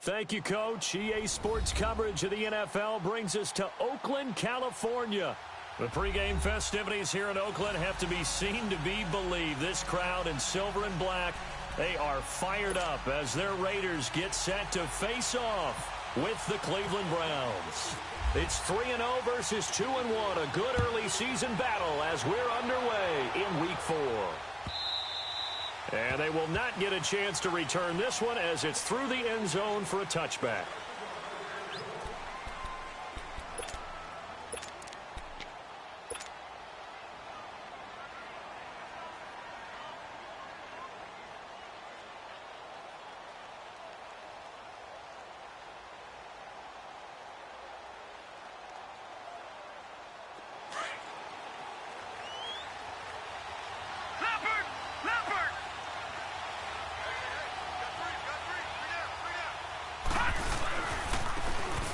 Thank you, Coach. EA Sports coverage of the NFL brings us to Oakland, California. The pregame festivities here in Oakland have to be seen to be believed. This crowd in silver and black, they are fired up as their Raiders get set to face off with the Cleveland Browns. It's 3-0 versus 2-1, a good early season battle as we're underway in Week 4. And they will not get a chance to return this one as it's through the end zone for a touchback.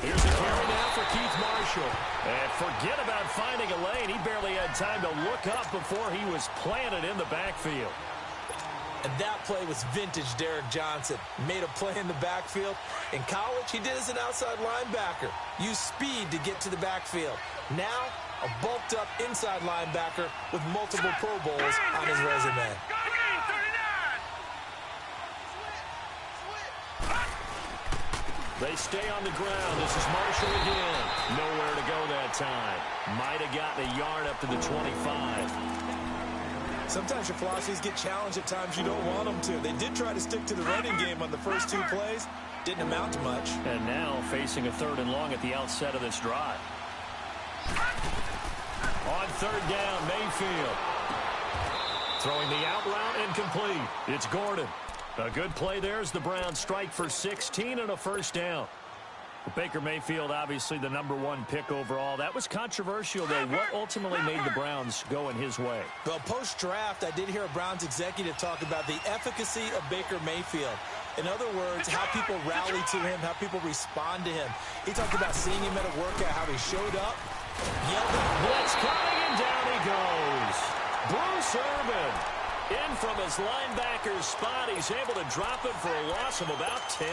Here's a carry now for Keith Marshall. And forget about finding a lane. He barely had time to look up before he was planted in the backfield. And that play was vintage Derek Johnson. Made a play in the backfield. In college, he did as an outside linebacker. Used speed to get to the backfield. Now, a bulked-up inside linebacker with multiple Pro Bowls on his resume. They stay on the ground. This is Marshall again. Nowhere to go that time. Might have gotten a yard up to the 25. Sometimes your philosophies get challenged at times you don't want them to. They did try to stick to the running game on the first 2 plays. Didn't amount to much. And now facing a 3rd and long at the outset of this drive. On 3rd down, Mayfield. Throwing the out route incomplete. It's Gordon. A good play there as the Browns strike for 16 and a first down. Baker Mayfield, obviously the #1 pick overall. That was controversial, though. What ultimately made the Browns go in his way? Well, post-draft, I did hear a Browns executive talk about the efficacy of Baker Mayfield. In other words, how people rally to him, how people respond to him. He talked about seeing him at a workout, how he showed up, yelled at blitz coming, and down he goes. Bruce Irvin. In from his linebacker's spot, he's able to drop it for a loss of about 10.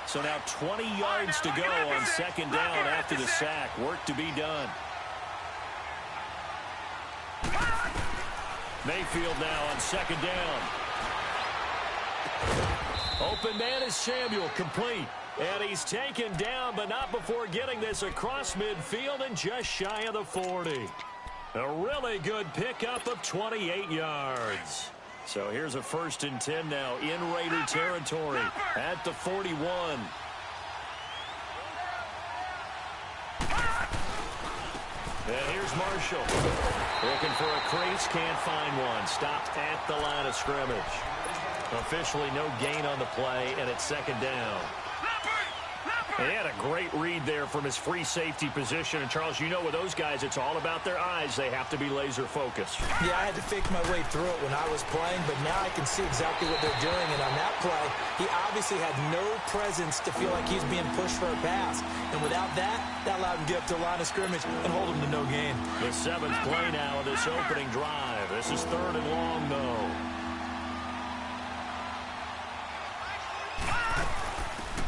So now 20 yards to go on 2nd down after the sack. Work to be done. Mayfield now on 2nd down. Open man is Samuel, complete. And he's taken down, but not before getting this across midfield and just shy of the 40. A really good pickup of 28 yards. So here's a 1st and 10 now in Raider territory at the 41. And here's Marshall. Looking for a crease, can't find one. Stopped at the line of scrimmage. Officially no gain on the play, and it's 2nd down. He had a great read there from his free safety position. And, Charles, you know with those guys, it's all about their eyes. They have to be laser focused. Yeah, I had to fake my way through it when I was playing, but now I can see exactly what they're doing. And on that play, he obviously had no presence to feel like he's being pushed for a pass. And without that, that allowed him to get up to the line of scrimmage and hold him to no gain. The 7th play now of this opening drive. This is 3rd and long, though.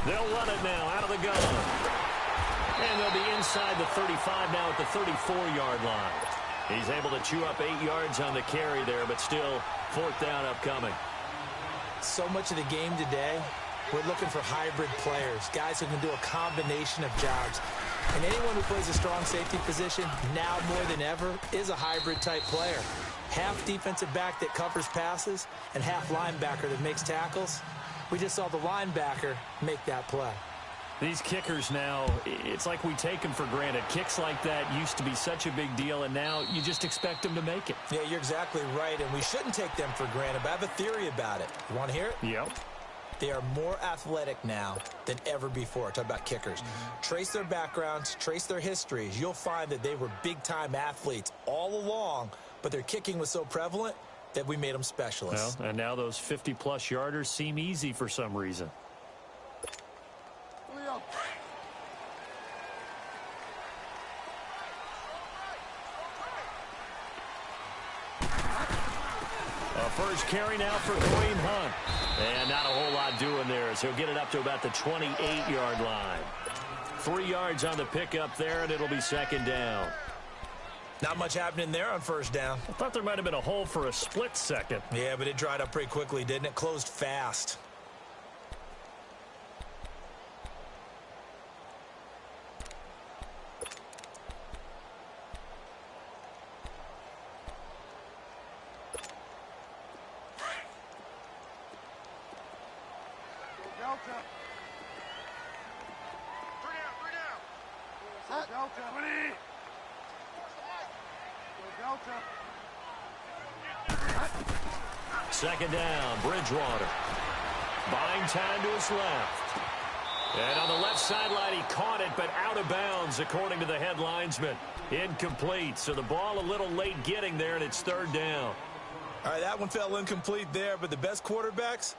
They'll run it now out of the gun. And they'll be inside the 35 now at the 34-yard line. He's able to chew up 8 yards on the carry there, but still 4th down upcoming. So much of the game today, we're looking for hybrid players, guys who can do a combination of jobs. And anyone who plays a strong safety position, now more than ever, is a hybrid-type player. Half defensive back that covers passes and half linebacker that makes tackles. We just saw the linebacker make that play. These kickers now, it's like we take them for granted. Kicks like that used to be such a big deal, and now you just expect them to make it. Yeah, you're exactly right, and we shouldn't take them for granted, but I have a theory about it. You want to hear it? Yep. They are more athletic now than ever before. Talk about kickers. Trace their backgrounds, trace their histories. You'll find that they were big-time athletes all along, but their kicking was so prevalent that we made them specialists. Well, and now those 50-plus yarders seem easy for some reason. A first carry now for Kareem Hunt. And not a whole lot doing there as he'll get it up to about the 28-yard line. 3 yards on the pickup there, and it'll be second down. Not much happening there on first down. I thought there might have been a hole for a split second. Yeah, but it dried up pretty quickly, didn't it? Closed fast. Second down, Bridgewater. Buying time to his left. And on the left sideline, he caught it, but out of bounds, according to the head linesman. Incomplete, so the ball a little late getting there, and it's third down. All right, that one fell incomplete there, but the best quarterbacks,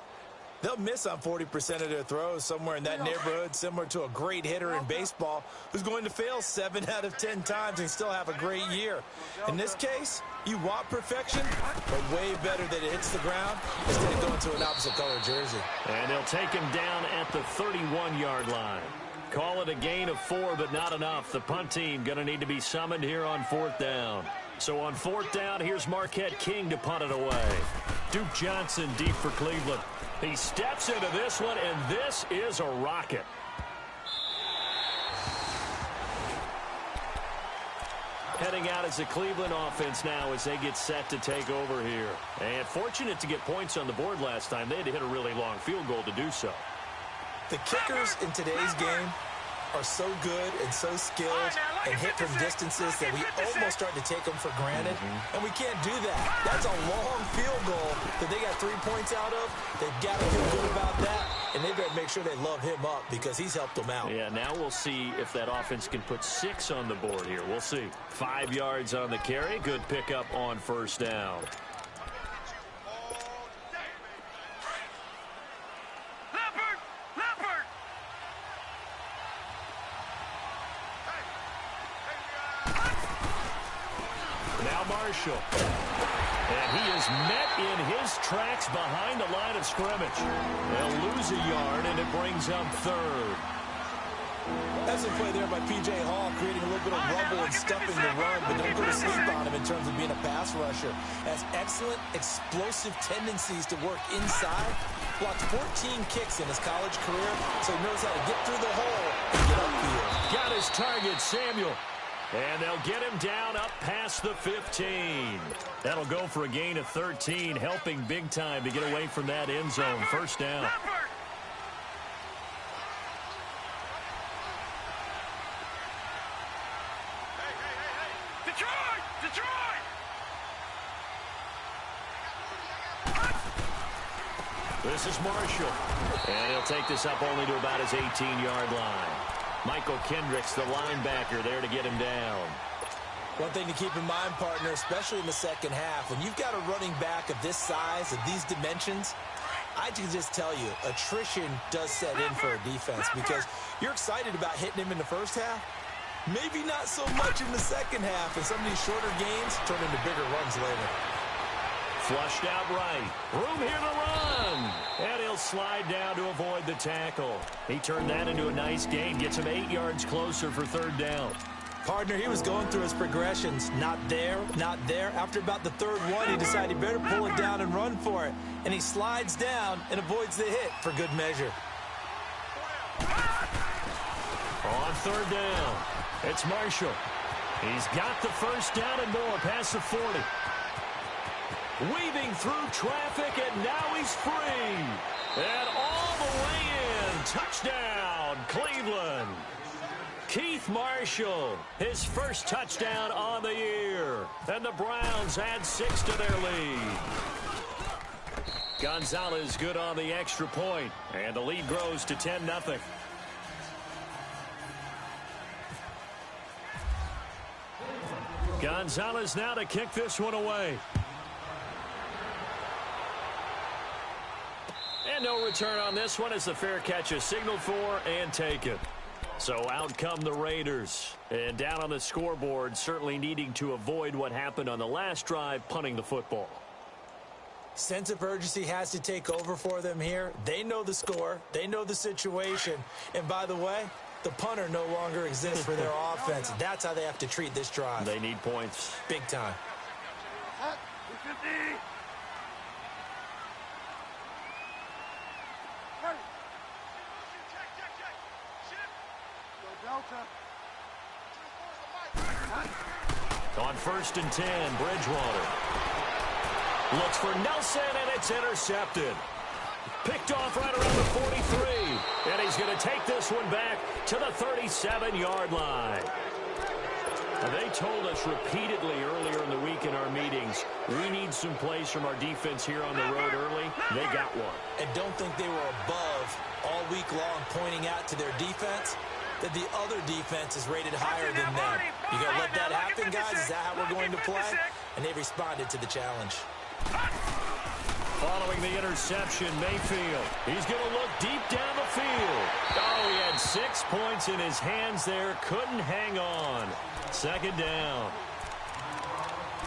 they'll miss on 40% of their throws, somewhere in that neighborhood, similar to a great hitter in baseball who's going to fail 7 out of 10 times and still have a great year. In this case, you want perfection, but way better that it hits the ground instead of going to an opposite color jersey. And they'll take him down at the 31-yard line. Call it a gain of 4, but not enough. The punt team going to need to be summoned here on fourth down. So on fourth down, here's Marquette King to punt it away. Duke Johnson deep for Cleveland. He steps into this one, and this is a rocket. Heading out as the Cleveland offense now as they get set to take over here. And fortunate to get points on the board last time. They had to hit a really long field goal to do so. The kickers in today's game are so good and so skilled and hit from distances that we almost start to take them for granted. And we can't do that. That's a long field goal that they got 3 points out of. They've got to feel good about that. And they better make sure they love him up because he's helped them out. Yeah, now we'll see if that offense can put 6 on the board here. We'll see. 5 yards on the carry. Good pickup on first down. Marshall. And he is met in his tracks behind the line of scrimmage. They'll lose a yard, and it brings up third. That's a play there by P.J. Hall, creating a little bit of rubble and stuffing the run, but don't go to sleep on him in terms of being a pass rusher. Has excellent, explosive tendencies to work inside. Blocked 14 kicks in his college career, so he knows how to get through the hole and get upfield. Got his target, Samuel. And they'll get him down up past the 15. That'll go for a gain of 13, helping big time to get away from that end zone. First down. This is Marshall. And he'll take this up only to about his 18-yard line. Michael Kendricks, the linebacker, there to get him down. One thing to keep in mind, partner, especially in the second half, when you've got a running back of this size, of these dimensions, I can just tell you, attrition does set in for a defense because you're excited about hitting him in the first half. Maybe not so much in the second half, and some of these shorter gains turn into bigger runs later. Flushed out right. Room here to run. And he'll slide down to avoid the tackle. He turned that into a nice gain. Gets him 8 yards closer for third down. Partner, he was going through his progressions. Not there, not there. After about the third one, he decided he better pull it down and run for it. And he slides down and avoids the hit for good measure. On third down, it's Marshall. He's got the first down and more past the 40. Weaving through traffic, and now he's free. And all the way in. Touchdown, Cleveland. Keith Marshall, his first touchdown on the year. And the Browns add 6 to their lead. Gonzalez good on the extra point, and the lead grows to 10-0. Gonzalez now to kick this one away. And no return on this one as the fair catch is signaled for and taken. So out come the Raiders. And down on the scoreboard, certainly needing to avoid what happened on the last drive, punting the football. Sense of urgency has to take over for them here. They know the score. They know the situation. And by the way, the punter no longer exists for their offense. That's how they have to treat this drive. They need points. Big time. On 1st and 10, Bridgewater looks for Nelson, and it's intercepted. Picked off right around the 43, and he's going to take this one back to the 37-yard line. They told us repeatedly earlier in the week in our meetings, we need some plays from our defense here on the road early. They got one. And don't think they were above all week long pointing out to their defense that the other defense is rated higher than them. You got to let that happen, guys? Is that how we're going to play? And they responded to the challenge. Following the interception, Mayfield. He's going to look deep down the field. Oh, he had 6 points in his hands there. Couldn't hang on. 2nd down.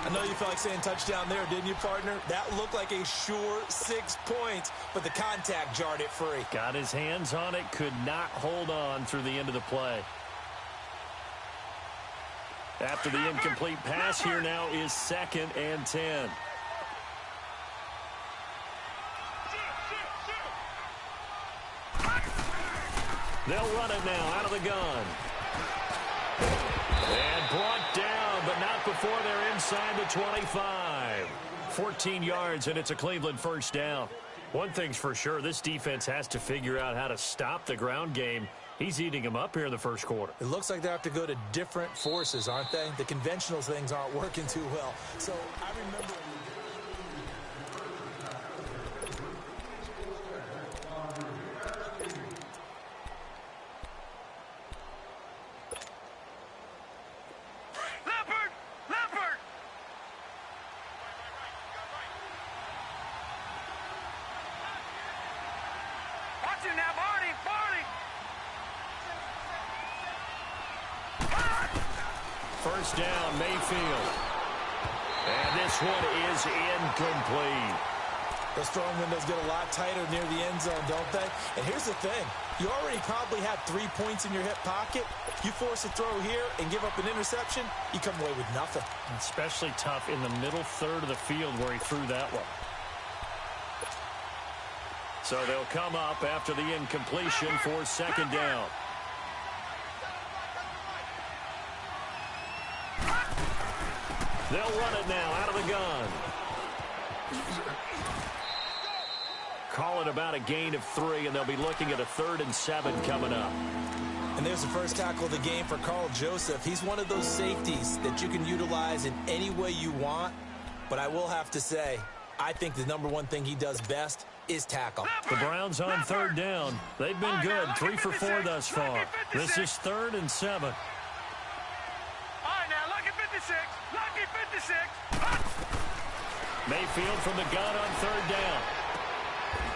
I know you felt like saying touchdown there, didn't you, partner? That looked like a sure 6 points, but the contact jarred it free. Got his hands on it, could not hold on through the end of the play. After the incomplete pass, here now is 2nd and 10. They'll run it now out of the gun. And brought down, but not before they're inside the 25. 14 yards, and it's a Cleveland 1st down. One thing's for sure, this defense has to figure out how to stop the ground game. He's eating them up here in the 1st quarter. It looks like they have to go to different forces, aren't they? The conventional things aren't working too well. So I remember... First down, Mayfield. And this one is incomplete. Those throwing windows get a lot tighter near the end zone, don't they? And here's the thing. You already probably have 3 points in your hip pocket. You force a throw here and give up an interception, you come away with nothing. Especially tough in the middle third of the field where he threw that one. So they'll come up after the incompletion for 2nd down. They'll run it now out of the gun. Call it about a gain of 3, and they'll be looking at a 3rd and 7 coming up. And there's the first tackle of the game for Carl Joseph. He's one of those safeties that you can utilize in any way you want. But I will have to say, I think the #1 thing he does best is tackle. The Browns on 3rd down. They've been good, 3 for 4 thus far. This is 3rd and 7. Mayfield from the gun on 3rd down.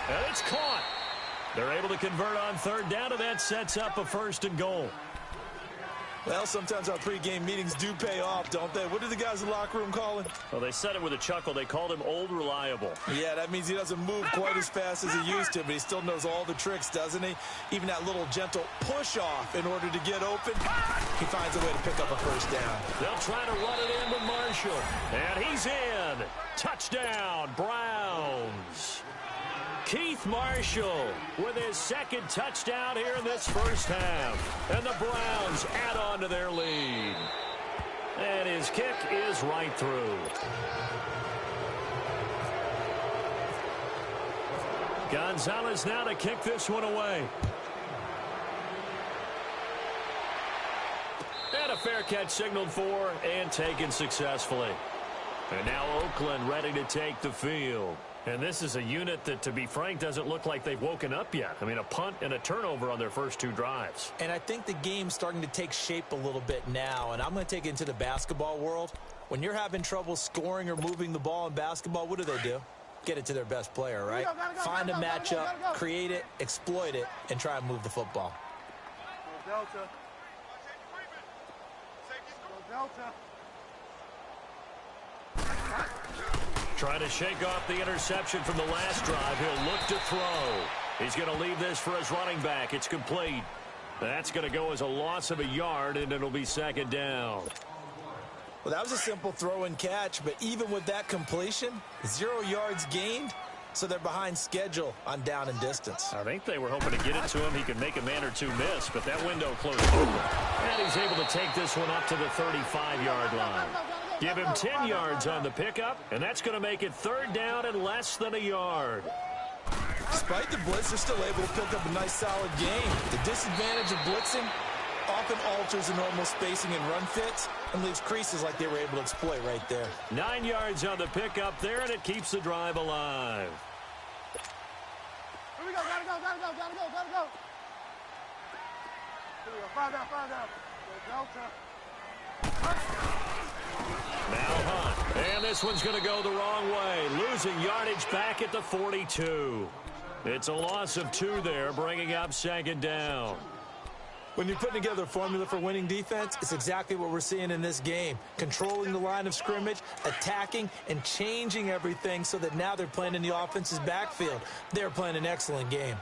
And it's caught. They're able to convert on 3rd down, and that sets up a 1st and goal. Well, sometimes our pregame meetings do pay off, don't they? What did the guys in the locker room call him? Well, they said it with a chuckle. They called him Old Reliable. Yeah, that means he doesn't move quite as fast as he used to, but he still knows all the tricks, doesn't he? Even that little gentle push-off in order to get open, he finds a way to pick up a 1st down. They'll try to run it in with Marshall. And he's in. Touchdown, Browns. Keith Marshall with his 2nd touchdown here in this 1st half. And the Browns add on to their lead. And his kick is right through. Gonzalez now to kick this one away. And a fair catch signaled for and taken successfully. And now Oakland ready to take the field. And this is a unit that, to be frank, doesn't look like they've woken up yet. I mean, a punt and a turnover on their first 2 drives. And I think the game's starting to take shape a little bit now. And I'm going to take it into the basketball world. When you're having trouble scoring or moving the ball in basketball, what do? Get it to their best player, right? Find a matchup, create it, exploit it, and try and move the football. Delta. Delta. Trying to shake off the interception from the last drive. He'll look to throw. He's going to leave this for his running back. It's complete. That's going to go as a loss of a yard, and it'll be second down. Well, that was a simple throw and catch, but even with that completion, 0 yards gained, so they're behind schedule on down and distance. I think they were hoping to get it to him. He could make a man or two miss, but that window closed open. And he's able to take this one up to the 35-yard line. Give him 10 yards on the pickup, and that's going to make it third down and less than a yard. Despite the blitz, they're still able to pick up a nice, solid game. The disadvantage of blitzing often alters the normal spacing and run fits and leaves creases like they were able to exploit right there. 9 yards on the pickup there, and it keeps the drive alive. Here we go, gotta go. Here we go, 5 down. Go Delta. Now Hunt, and this one's going to go the wrong way, losing yardage back at the 42. It's a loss of 2 there, bringing up second down. When you're putting together a formula for winning defense, it's exactly what we're seeing in this game. Controlling the line of scrimmage, attacking, and changing everything so that now they're playing in the offense's backfield. They're playing an excellent game.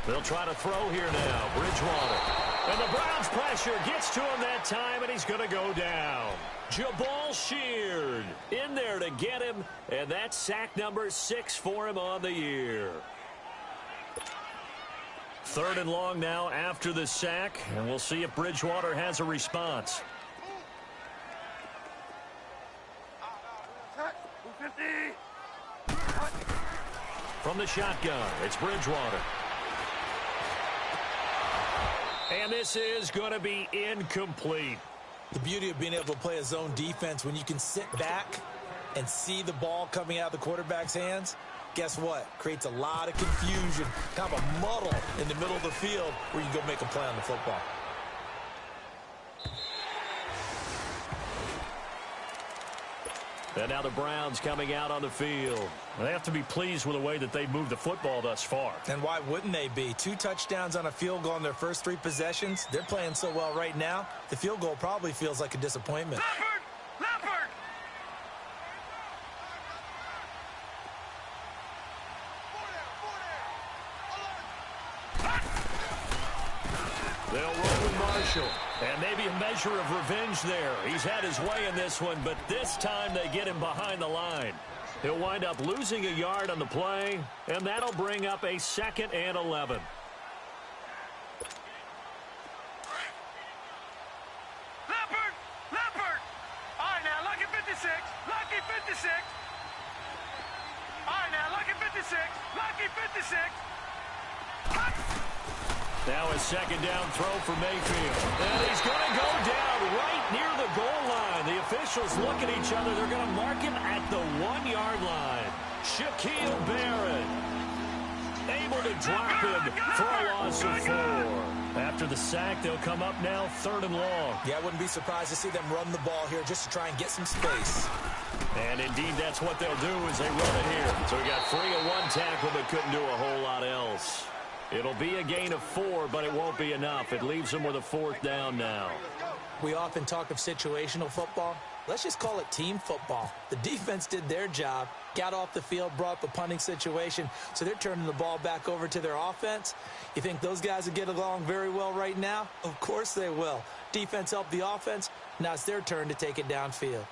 They'll try to throw here now, Bridgewater. And the Browns pressure gets to him that time, and he's going to go down. Jabal Sheard in there to get him, and that's sack number 6 for him on the year. Third and long now after the sack, and we'll see if Bridgewater has a response. From the shotgun, it's Bridgewater. And this is going to be incomplete. The beauty of being able to play a zone defense when you can sit back and see the ball coming out of the quarterback's hands, guess what? Creates a lot of confusion, kind of a muddle in the middle of the field where you can go make a play on the football. And now the Browns coming out on the field. They have to be pleased with the way that they moved the football thus far. And why wouldn't they be? 2 touchdowns on a field goal in their first 3 possessions. They're playing so well right now, the field goal probably feels like a disappointment. Leopard! They'll roll with Marshall. And maybe a measure of revenge there. He's had his way in this one, but this time they get him behind the line. He'll wind up losing a yard on the play, and that'll bring up a 2nd and 11. Leopard! All right, now, lucky 56. Lucky 56. All right, now, lucky 56. Lucky 56. Now a 2nd down throw for Mayfield. And he's going to go down right near the goal line. The officials look at each other. They're going to mark him at the 1-yard line. Shaquille Barrett able to drop him for a loss of 4. After the sack, they'll come up now 3rd and long. Yeah, I wouldn't be surprised to see them run the ball here just to try and get some space. And indeed, that's what they'll do is they run it here. So we got 3 and 1 tackle, but couldn't do a whole lot else. It'll be a gain of 4, but it won't be enough. It leaves them with a 4th down now. We often talk of situational football. Let's just call it team football. The defense did their job, got off the field, brought up a punting situation, so they're turning the ball back over to their offense. You think those guys will get along very well right now? Of course they will. Defense helped the offense. Now it's their turn to take it downfield.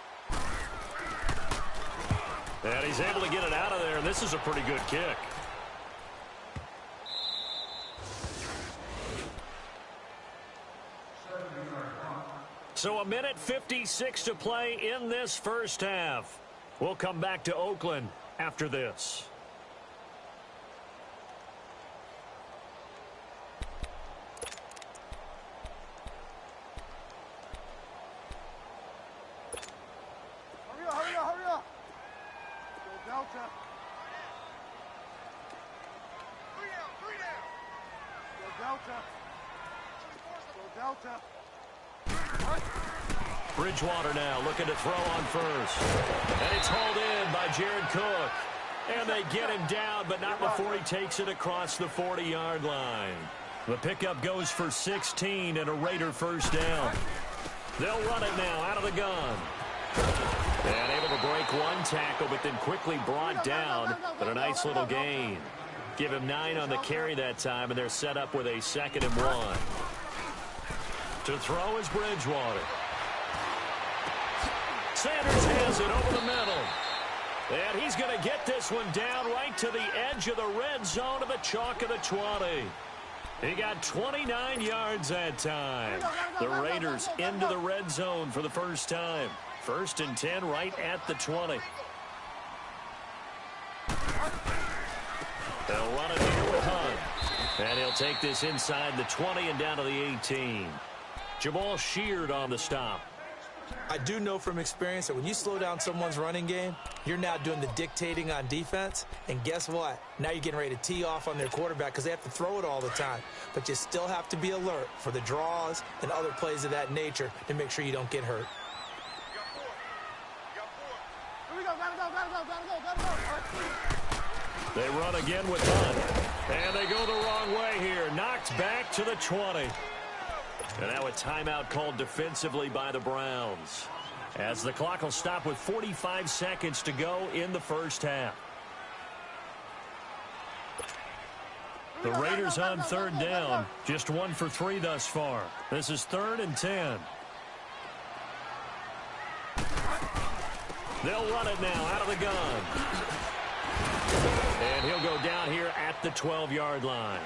And he's able to get it out of there, and this is a pretty good kick. So a minute 56 to play in this first half. We'll come back to Oakland after this. Hurry up. Go Delta. 3 down. Go Delta. Bridgewater now looking to throw on first. And it's hauled in by Jared Cook. And they get him down, but not before he takes it across the 40-yard line. The pickup goes for 16 and a Raider first down. They'll run it now out of the gun. And able to break one tackle, but then quickly brought down. But a nice little gain. Give him 9 on the carry that time, and they're set up with a 2nd and 1. To throw is Bridgewater. Sanders has it over the middle. And he's going to get this one down right to the edge of the red zone of the chalk of the 20. He got 29 yards that time. The Raiders into the red zone for the first time. 1st and 10 right at the 20. They'll run it here with Hunt. And he'll take this inside the 20 and down to the 18. Jamal Sheard on the stop. I do know from experience that when you slow down someone's running game, you're now doing the dictating on defense. And guess what? Now you're getting ready to tee off on their quarterback because they have to throw it all the time. But you still have to be alert for the draws and other plays of that nature to make sure you don't get hurt. They run again with Hunt. And they go the wrong way here. Knocked back to the 20. And now a timeout called defensively by the Browns. As the clock will stop with 45 seconds to go in the first half. The Raiders on 3rd down. Just 1 for 3 thus far. This is 3rd and 10. They'll run it now out of the gun. And he'll go down here at the 12-yard line.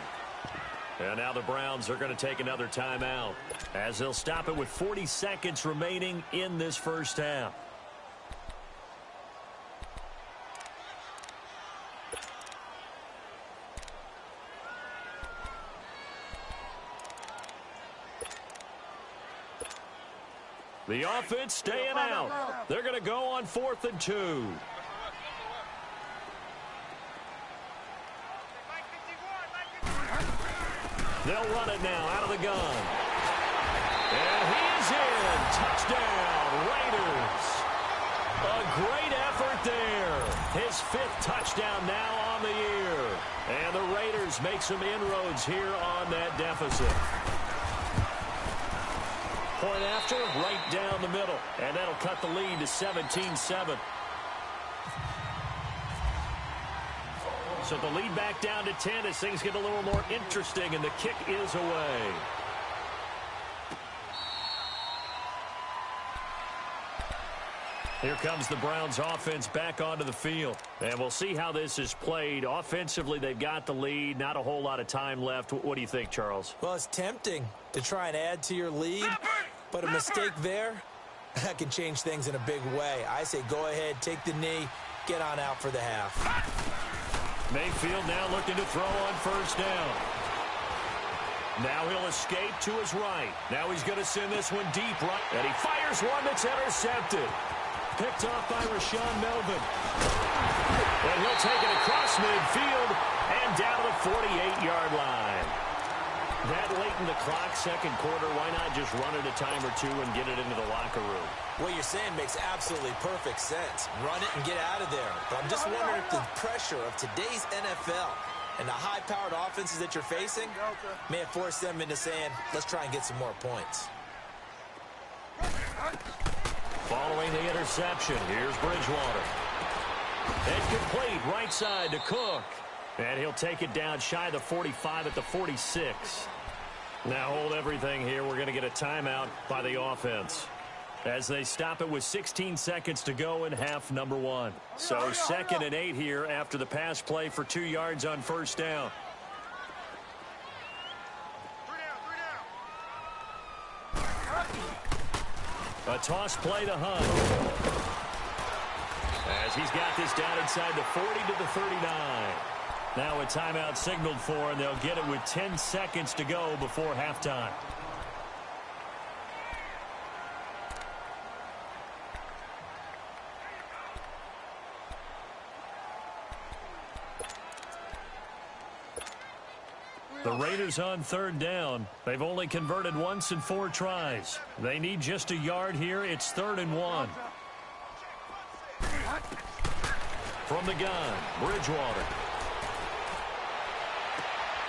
And now the Browns are going to take another timeout as they'll stop it with 40 seconds remaining in this first half. The offense staying out. They're going to go on 4th and 2. They'll run it now out of the gun. And he is in. Touchdown, Raiders. A great effort there. His 5th touchdown now on the year. And the Raiders make some inroads here on that deficit. Point after, right down the middle. And that'll cut the lead to 17-7. So the lead back down to 10 as things get a little more interesting, and the kick is away. Here comes the Browns offense back onto the field. And we'll see how this is played. Offensively, they've got the lead. Not a whole lot of time left. What do you think, Charles? Well, it's tempting to try and add to your lead, but a mistake there, that can change things in a big way. I say go ahead, take the knee, get on out for the half. Mayfield now looking to throw on 1st down. Now he'll escape to his right. Now he's going to send this one deep right. And he fires one that's intercepted. Picked off by Rashawn Melvin. And he'll take it across midfield and down to the 48-yard line. That late in the clock, 2nd quarter, why not just run it a time or two and get it into the locker room? What you're saying makes absolutely perfect sense. Run it and get out of there. But I'm just wondering if the pressure of today's NFL and the high-powered offenses that you're facing may have forced them into saying, let's try and get some more points. Following the interception, here's Bridgewater. And complete right side to Cook. And he'll take it down shy of the 45 at the 46. Now hold everything here. We're going to get a timeout by the offense as they stop it with 16 seconds to go in half number 1. So 2nd and 8 here after the pass play for 2 yards on 1st down. A toss play to Hunt. As he's got this down inside the 40 to the 39. Now a timeout signaled for, and they'll get it with 10 seconds to go before halftime. The Raiders on 3rd down. They've only converted once in 4 tries. They need just a yard here. It's 3rd and 1. From the gun, Bridgewater.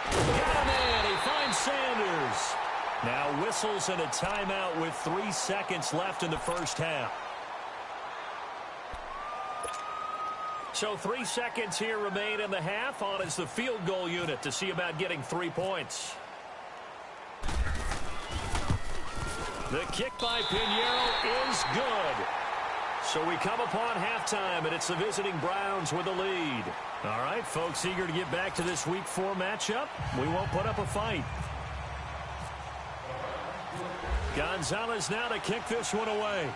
Got a man. He finds Sanders. Now whistles and a timeout with 3 seconds left in the first half. So 3 seconds here remain in the half. On is the field goal unit to see about getting 3 points. The kick by Pinheiro is good. So we come upon halftime, and it's the visiting Browns with the lead. All right, folks, eager to get back to this Week 4 matchup. We won't put up a fight. Gonzalez now to kick this one away.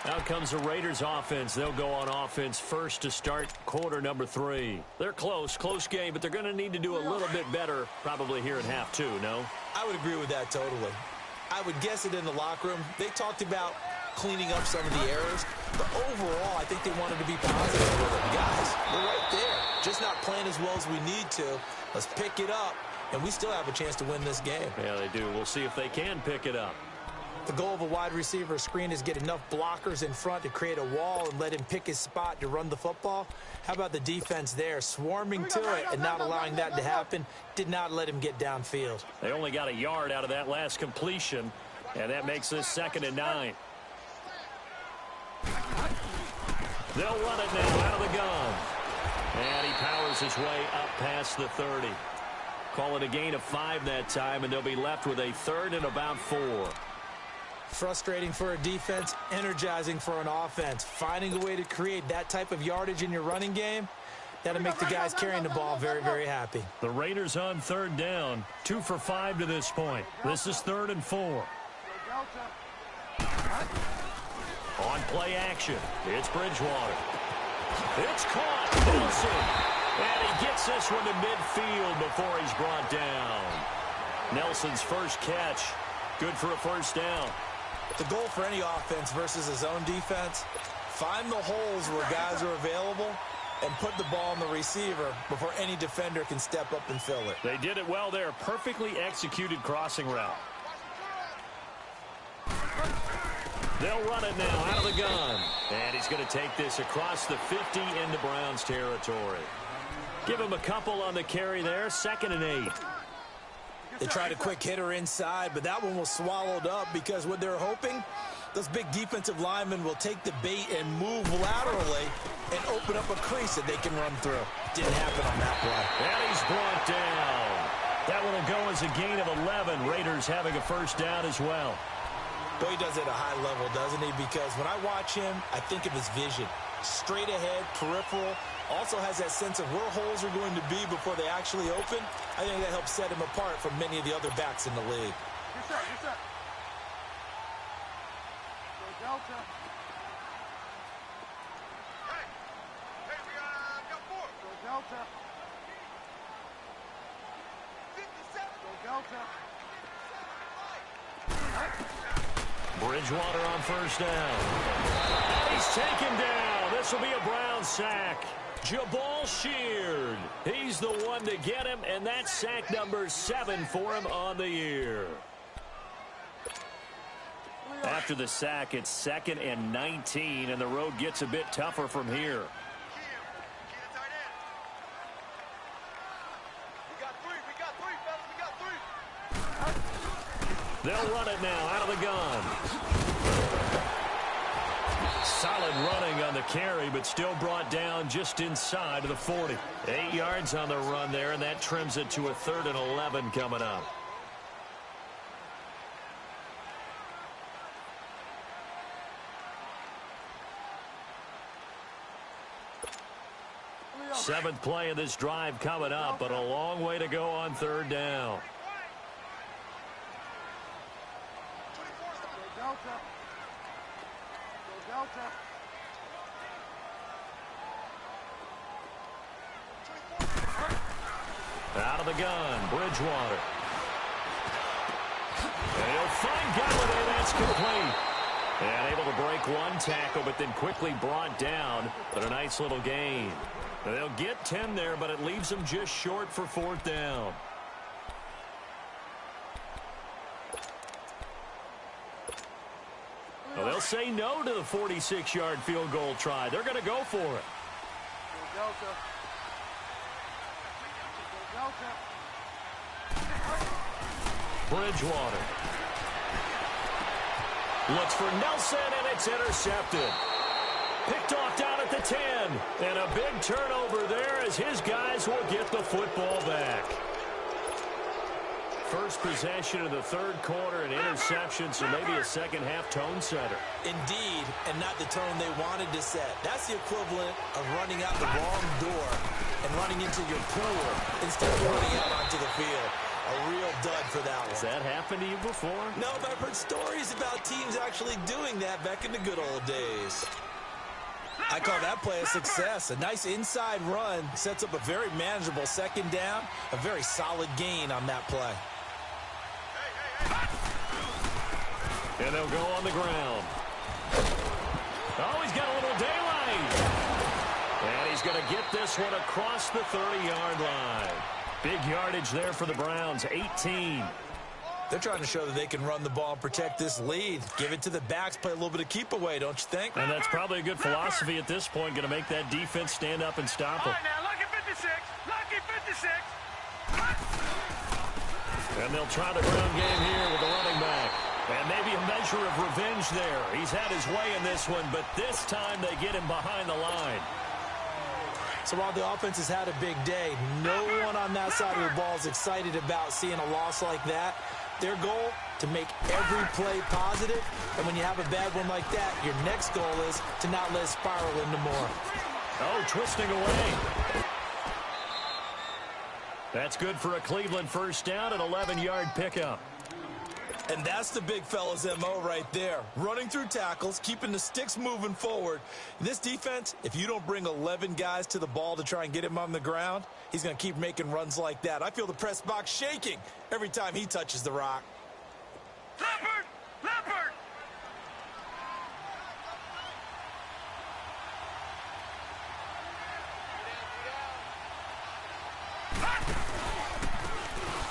Out comes the Raiders offense. They'll go on offense first to start quarter number 3. They're close game, but they're going to need to do a little bit better probably here in half 2, no? I would agree with that totally. I would guess it in the locker room. They talked about cleaning up some of the errors, but overall, I think they wanted to be positive with it. Guys, we're right there. Just not playing as well as we need to. Let's pick it up, and we still have a chance to win this game. Yeah, they do. We'll see if they can pick it up. The goal of a wide receiver screen is get enough blockers in front to create a wall and let him pick his spot to run the football. How about the defense there? Swarming to it and not allowing that to happen. Did not let him get downfield. They only got a yard out of that last completion, and that makes this 2nd and 9. They'll run it now out of the gun. And he powers his way up past the 30. Call it a gain of 5 that time, and they'll be left with a 3rd and about 4. Frustrating for a defense, energizing for an offense. Finding a way to create that type of yardage in your running game, that'll make the guys carrying the ball very, very happy. The Raiders on 3rd down, 2 for 5 to this point. This is 3rd and 4. On play action, it's Bridgewater. It's caught, Nelson. And he gets this one to midfield before he's brought down. Nelson's first catch, good for a 1st down. The goal for any offense versus his own defense, find the holes where guys are available and put the ball on the receiver before any defender can step up and fill it. They did it well there. Perfectly executed crossing route. They'll run it now out of the gun. And he's going to take this across the 50 into Browns territory. Give him a couple on the carry there. 2nd and 8. They tried a quick hitter inside, but that one was swallowed up because what they're hoping, those big defensive linemen will take the bait and move laterally and open up a crease that they can run through. Didn't happen on that play. And he's brought down. That one will go as a gain of 11. Raiders having a 1st down as well. Boy, he does it at a high level, doesn't he? Because when I watch him, I think of his vision. Straight ahead, peripheral. Also has that sense of where holes are going to be before they actually open. I think that helps set him apart from many of the other backs in the league. Yes, sir. Yes, sir. Go Delta. Hey, we got 4. Go Delta. 57. Go Delta. Bridgewater on 1st down. He's taken down. This will be a Brown sack. Jabal Sheard. He's the one to get him, and that's sack number 7 for him on the year. After the sack, it's 2nd and 19, and the road gets a bit tougher from here. They'll run it now out of the gun. Solid running on the carry, but still brought down just inside of the 40. 8 yards on the run there, and that trims it to a 3rd and 11 coming up. Seventh play of this drive coming up, but a long way to go on 3rd down. Out of the gun, Bridgewater. And he'll find Galladay. That's complete. And able to break one tackle, but then quickly brought down. But a nice little gain. They'll get 10 there, but it leaves them just short for 4th down. Well, they'll say no to the 46-yard field goal try. They're going to go for it. Delta. Delta. Bridgewater. Looks for Nelson, and it's intercepted. Picked off down at the 10. And a big turnover there as his guys will get the football back. First possession of the third quarter, an interception, so maybe a second-half tone setter. Indeed, and not the tone they wanted to set. That's the equivalent of running out the wrong door and running into your pool instead of running out onto the field. A real dud for that one. Has that happened to you before? No, but I've heard stories about teams actually doing that back in the good old days. I call that play a success. A nice inside run sets up a very manageable second down, a very solid gain on that play. And they'll go on the ground. Oh, he's got a little daylight. And he's going to get this one across the 30-yard line. Big yardage there for the Browns, 18. They're trying to show that they can run the ball and protect this lead. Give it to the backs, play a little bit of keep away, don't you think? And that's probably a good philosophy at this point, going to make that defense stand up and stop them. All right, now, lucky 56. Lucky 56. And they'll try the ground game here with the running back. And maybe a measure of revenge there. He's had his way in this one, but this time they get him behind the line. So while the offense has had a big day, no one on that side of the ball is excited about seeing a loss like that. Their goal, to make every play positive. And when you have a bad one like that, your next goal is to not let it spiral into more. Oh, twisting away. That's good for a Cleveland first down, an 11-yard pickup. And that's the big fella's MO right there. Running through tackles, keeping the sticks moving forward. This defense, if you don't bring 11 guys to the ball to try and get him on the ground, he's going to keep making runs like that. I feel the press box shaking every time he touches the rock. Leopard! Leopard!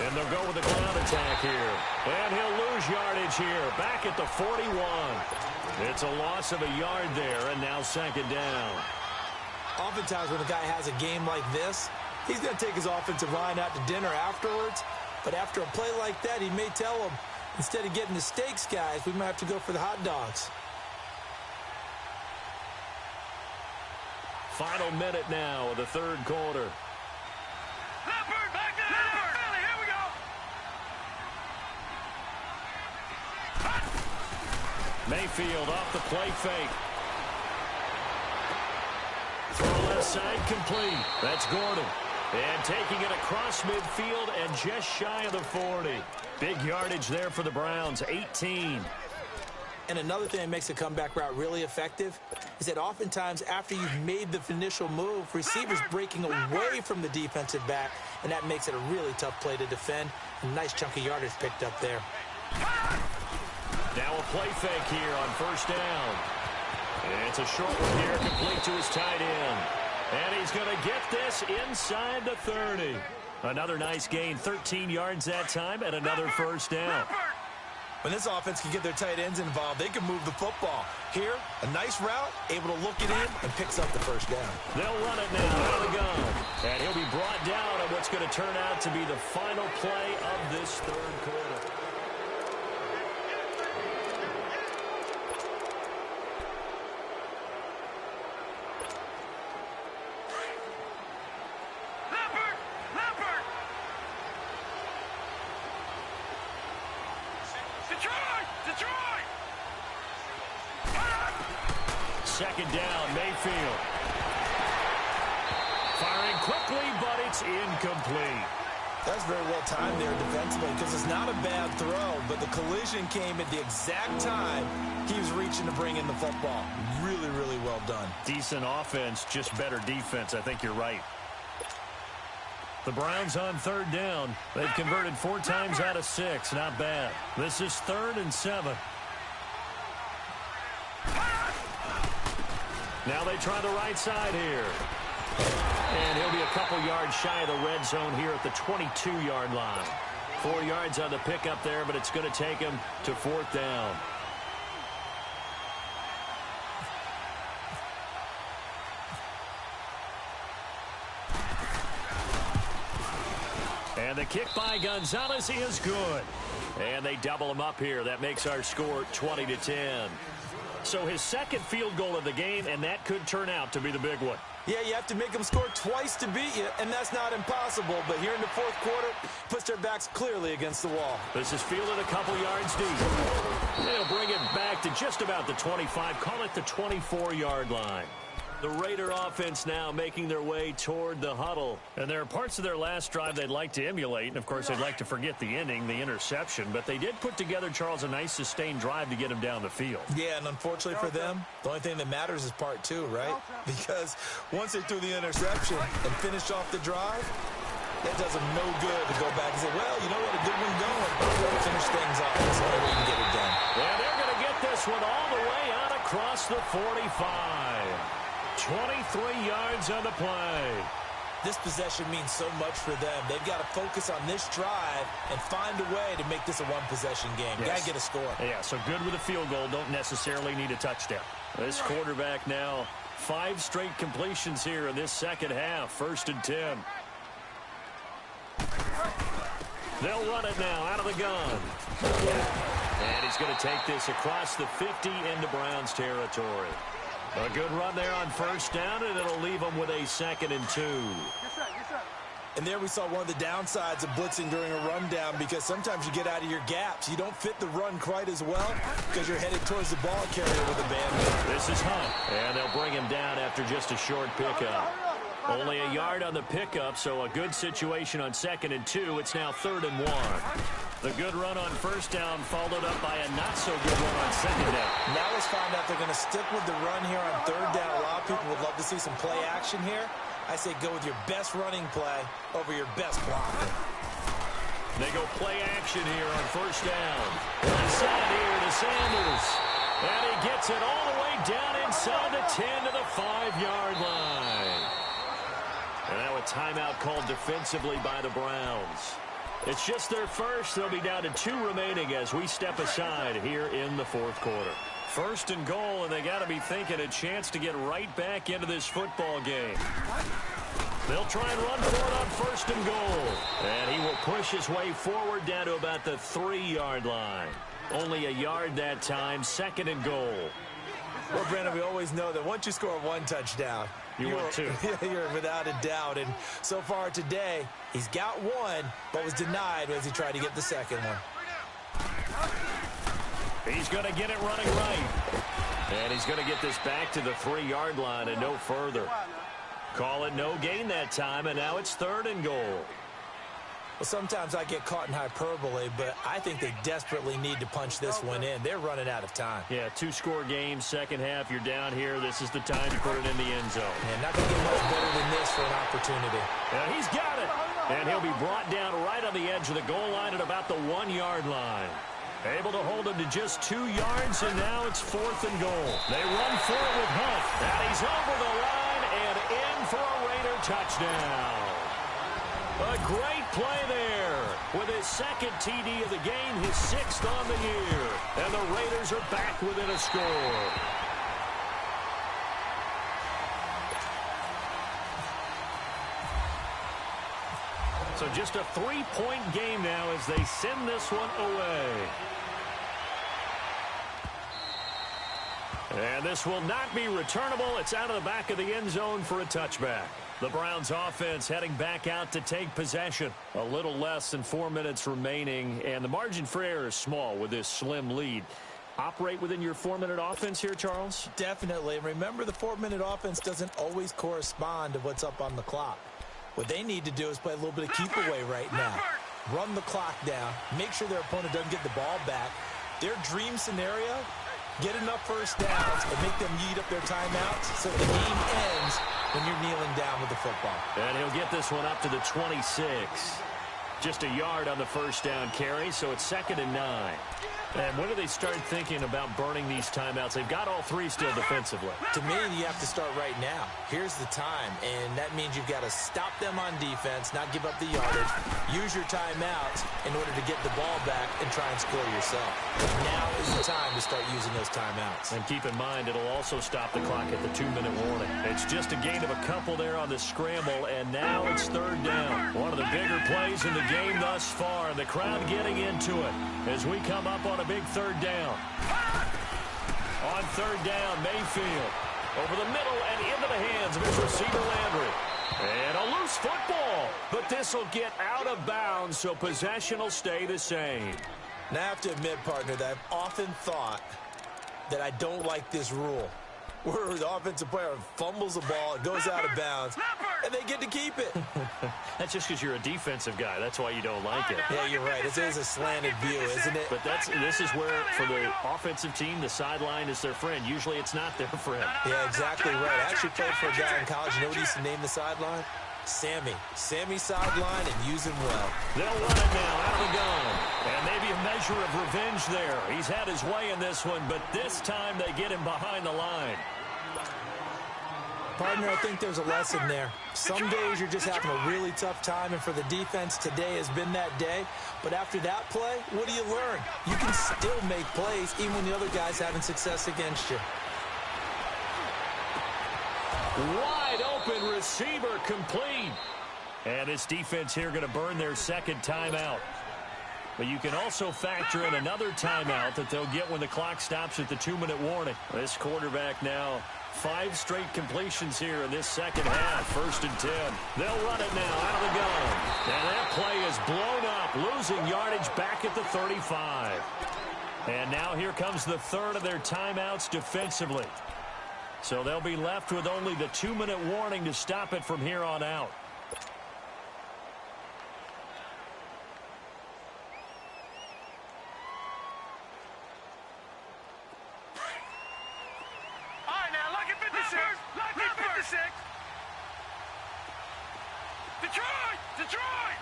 And they'll go with the ground attack here. And he'll lose yardage here. Back at the 41. It's a loss of a yard there, and now second down. Oftentimes when a guy has a game like this, he's going to take his offensive line out to dinner afterwards. But after a play like that, he may tell them, instead of getting the steaks, guys, we might have to go for the hot dogs. Final minute now of the third quarter. Leopard! Back to Leopard! Here we go! Mayfield off the play fake. Throw left side complete. That's Gordon. And taking it across midfield and just shy of the 40. Big yardage there for the Browns, 18. And another thing that makes a comeback route really effective is that oftentimes after you've made the initial move, receivers breaking away from the defensive back, and that makes it a really tough play to defend. A nice chunk of yardage picked up there. Now a play fake here on first down. And it's a short one here, complete to his tight end. And he's going to get this inside the 30. Another nice gain, 13 yards that time, and another first down. When this offense can get their tight ends involved, they can move the football. Here, a nice route, able to look it in, and picks up the first down. They'll run it now out of the gun. And he'll be brought down on what's going to turn out to be the final play of this third quarter. Second down, Mayfield. Firing quickly, but it's incomplete. That's very well timed there defensively because it's not a bad throw, but the collision came at the exact time he was reaching to bring in the football. Really, really well done. Decent offense, just better defense. I think you're right. The Browns on third down. They've converted 4 times out of 6. Not bad. This is 3rd and 7. Now they try the right side here. And he'll be a couple yards shy of the red zone here at the 22-yard line. 4 yards on the pickup there, but it's going to take him to 4th down. And the kick by Gonzalez is good. And they double him up here. That makes our score 20-10. So his second field goal of the game, and that could turn out to be the big one. Yeah, you have to make them score twice to beat you, and that's not impossible. But here in the fourth quarter, puts their backs clearly against the wall. This is fielded a couple yards deep. They'll bring it back to just about the 25, call it the 24-yard line. The Raider offense now making their way toward the huddle. And there are parts of their last drive they'd like to emulate. And, of course, they'd like to forget the ending, the interception. But they did put together, Charles, a nice sustained drive to get him down the field. Yeah, and unfortunately for them, the only thing that matters is part two, right? Because once they threw the interception and finished off the drive, that does them no good to go back and say, well, you know what, a good one going. Finish things off. That's the only way you can get it done. And they're going to get this one all the way out across the 45. 23 yards on the play. This possession means so much for them. They've got to focus on this drive and find a way to make this a one-possession game. Yes. Got to get a score. Yeah, so good with a field goal. Don't necessarily need a touchdown. This quarterback now, 5 straight completions here in this second half. 1st and 10. They'll run it now out of the gun. And he's going to take this across the 50 into Browns territory. A good run there on 1st down, and it'll leave them with a 2nd and 2. And there we saw one of the downsides of blitzing during a rundown, because sometimes you get out of your gaps. You don't fit the run quite as well because you're headed towards the ball carrier with a band. This is Hunt, and they'll bring him down after just a short pickup. Only a yard on the pickup, so a good situation on 2nd and 2. It's now 3rd and 1. The good run on 1st down followed up by a not-so-good run on 2nd down. Now let's find out they're going to stick with the run here on 3rd down. A lot of people would love to see some play action here. I say go with your best running play over your best blocking. They go play action here on 1st down. Inside here to Sanders. And he gets it all the way down inside the 10 to the 5-yard line. And now a timeout called defensively by the Browns. It's just their first. They'll be down to 2 remaining as we step aside here in the 4th quarter. 1st and goal, and they got to be thinking a chance to get right back into this football game. They'll try and run for it on 1st and goal. And he will push his way forward down to about the 3-yard line. Only a yard that time, 2nd and goal. Well, Brandon, we always know that once you score 1 touchdown, you're without a doubt. And so far today, he's got 1, but was denied as he tried to get the 2nd one. He's going to get it running right. And he's going to get this back to the 3-yard line and no further. Call it no gain that time, and now it's 3rd and goal. Well, sometimes I get caught in hyperbole, but I think they desperately need to punch this one in. They're running out of time. Yeah, 2-score game, second half. You're down here. This is the time to put it in the end zone. Yeah, not going to get much better than this for an opportunity. Yeah, he's got it. And he'll be brought down right on the edge of the goal line at about the 1-yard line. Able to hold him to just 2 yards, and now it's 4th and goal. They run for it with Hunt. And he's over the line and in for a Raider touchdown. A great play there with his 2nd TD of the game, his 6th on the year. And the Raiders are back within a score. So just a 3-point game now as they send this one away. And this will not be returnable. It's out of the back of the end zone for a touchback. The Browns offense heading back out to take possession. A little less than 4 minutes remaining, and the margin for error is small with this slim lead. Operate within your 4-minute offense here, Charles? Definitely. Remember, the 4-minute offense doesn't always correspond to what's up on the clock. What they need to do is play a little bit of keep away right now. Run the clock down. Make sure their opponent doesn't get the ball back. Their dream scenario, get enough 1st downs and make them eat up their timeouts so the game ends when you're kneeling down with the football. And he'll get this one up to the 26. Just a yard on the 1st down carry, so it's 2nd and 9. And when do they start thinking about burning these timeouts? They've got all three still defensively. To me, you have to start right now. Here's the time, and that means you've got to stop them on defense, not give up the yardage, use your timeouts in order to get the ball back and try and score yourself. Now is the time to start using those timeouts. And keep in mind, it'll also stop the clock at the 2-minute warning. It's just a gain of a couple there on the scramble, and now it's third down. One of the bigger plays in the game thus far, and the crowd getting into it as we come up on a big third down. On third down, Mayfield over the middle and into the hands of his receiver Landry. And a loose football, but this will get out of bounds, so possession will stay the same. Now, I have to admit, partner, that I've often thought that I don't like this rule, where the offensive player fumbles the ball, it goes out of bounds, and they get to keep it. That's just because you're a defensive guy. That's why you don't like it. Yeah, you're right. It is a slanted view, isn't it? But this is where, for the offensive team, the sideline is their friend. Usually it's not their friend. Yeah, exactly right. I actually played for a guy in college. You know what he used to name the sideline? Sammy. Sammy sideline, and use him well. They'll run it now out of the gun. And maybe a measure of revenge there. He's had his way in this one, but this time they get him behind the line. Partner, I think there's a lesson there. Some days you're just having a really tough time, and for the defense, today has been that day. But after that play, what do you learn? You can still make plays even when the other guy's having success against you. Wide open receiver complete. And this defense here going to burn their second timeout. But you can also factor in another timeout that they'll get when the clock stops at the 2-minute warning. This quarterback now 5 straight completions here in this second half. 1st and 10. They'll run it now out of the gun. And that play is blown up, losing yardage back at the 35. And now here comes the third of their timeouts defensively. So they'll be left with only the 2-minute warning to stop it from here on out. All right, now, lucky 56. Lucky 56. Detroit! Detroit!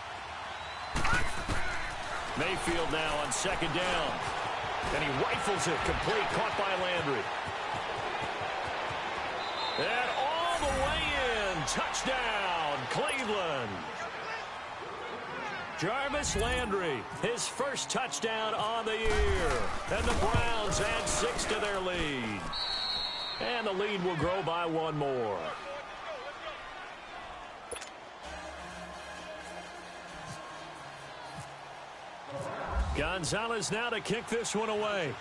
Mayfield now on second down. And he rifles it complete, caught by Landry. And all the way in, touchdown, Cleveland. Jarvis Landry, his first touchdown on the year. And the Browns add 6 to their lead. And the lead will grow by 1 more. Gonzalez now to kick this one away.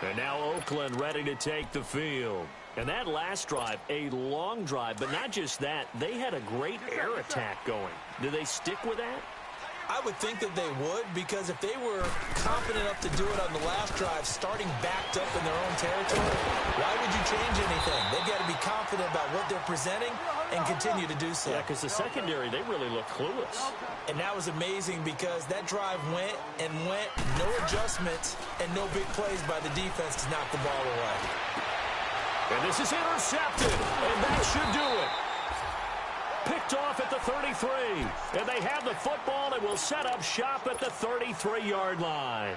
And now Oakland ready to take the field. And that last drive, a long drive, but not just that, they had a great air attack going. Do they stick with that? I would think that they would, because if they were confident enough to do it on the last drive, starting backed up in their own territory, why would you change anything? They've got to be confident about what they're presenting and continue to do so. Yeah, because the secondary, they really look clueless. And that was amazing because that drive went and went, no adjustments and no big plays by the defense to knock the ball away. And this is intercepted, and that should do it. Picked off at the 33, and they have the football and will set up shop at the 33-yard line.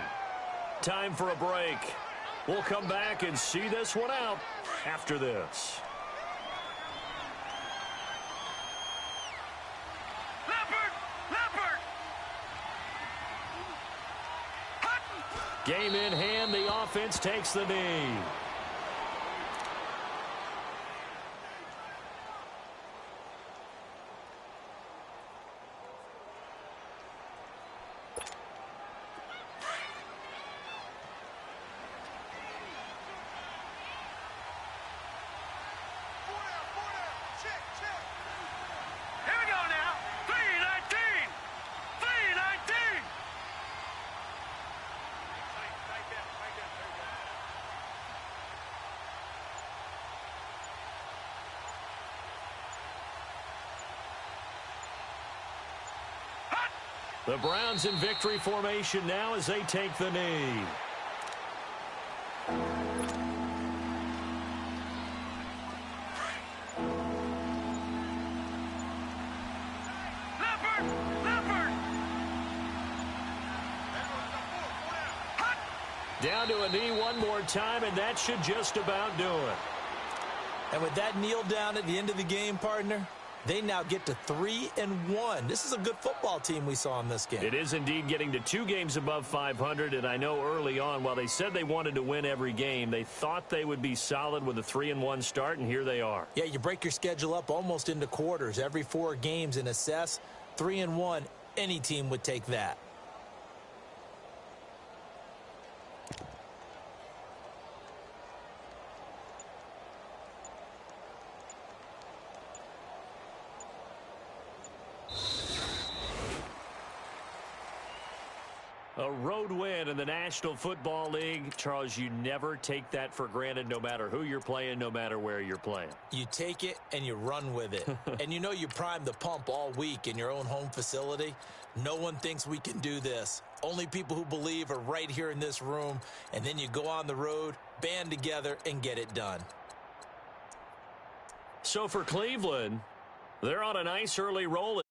Time for a break. We'll come back and see this one out after this. Game in hand, the offense takes the knee. The Browns in victory formation now as they take the knee. Down to a knee one more time, and that should just about do it. And with that kneel down at the end of the game, partner, they now get to 3-1. This is a good football team we saw in this game. It is indeed getting to 2 games above 500, and I know early on, while they said they wanted to win every game, they thought they would be solid with a 3-1 start, and here they are. Yeah, you break your schedule up almost into quarters, every 4 games, and assess 3-1. Any team would take that. A road win in the National Football League. Charles, you never take that for granted, no matter who you're playing, no matter where you're playing. You take it and you run with it. And you know you primed the pump all week in your own home facility. No one thinks we can do this. Only people who believe are right here in this room. And then you go on the road, band together, and get it done. So for Cleveland, they're on a nice early roll.